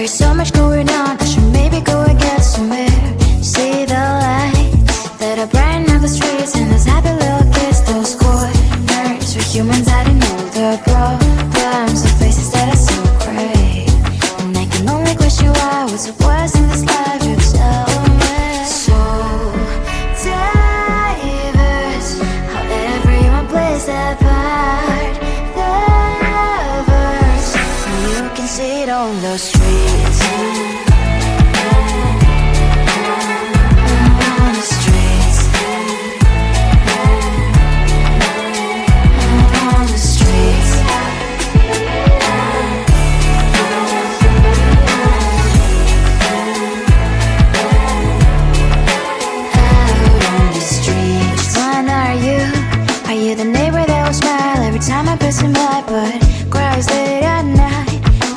There's so much going on, I should maybe go and get somewhere. See the lights that are brighten up the streets, and those happy little kids, those corners where humans hiding all their problems, the faces that are so great. And I can only question why, what's the worst in this life, you tell me. So diverse, how everyone plays their part. The verse, you can see it on the streets.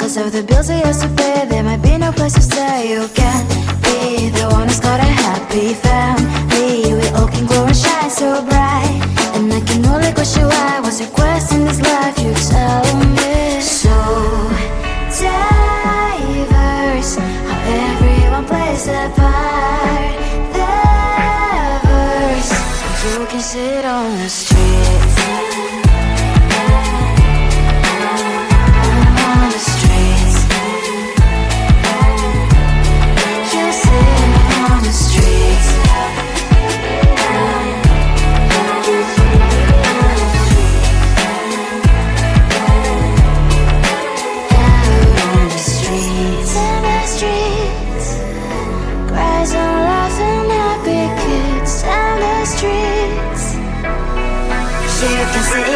Of the bills I used to pay, there might be no place to stay. You can be the one who's got a happy family. We all can glow and shine so bright. And I can only question why, what's your quest in this life, you tell me. So diverse, how everyone plays their part. The verse, you can sit on the street. On the streets,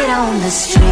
on the streets, on the streets.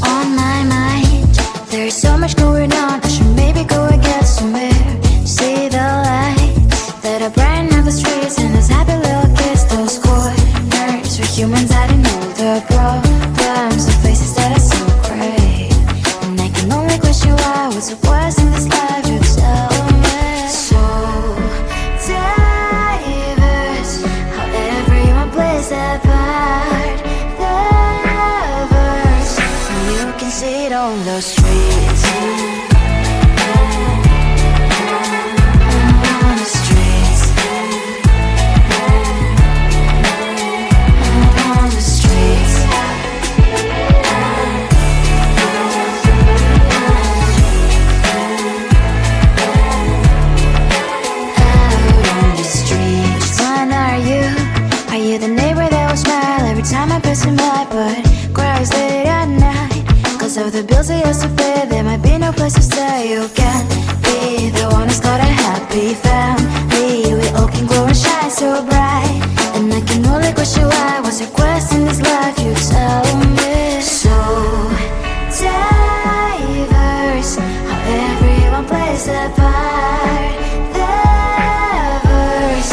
On my mind, there's so much going on. I should maybe go and get somewhere. See the lights that are brighten up the streets, and those happy little kids, those corners where humans hiding all the problems, the faces that are so gray. And I can only question why, what's the worst in this life, you tell me. So diverse, how everyone plays their part. The verse, and you can see it on the streets. On the streets. On the streets. Out on the streets. When are you? Are you the neighbor that will smile every time I pass him by, but cries late at night? Cause of the bills he has to pay, there might be no place to stay. You can't be the one who's got a happy family. We all can glow and shine so bright, and I can only question why, what's your quest in this life, you tell me. So diverse, how everyone plays their part. The verse,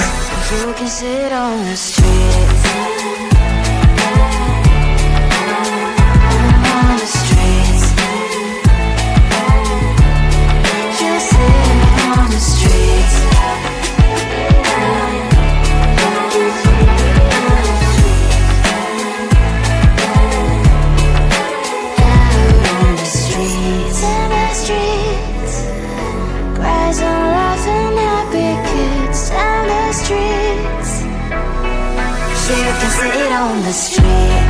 you can see it on the streets. On the streets. You see it on the streets. Out on the streets. In the streets. Cries and laughing happy kids. In the streets. You can see it on the streets.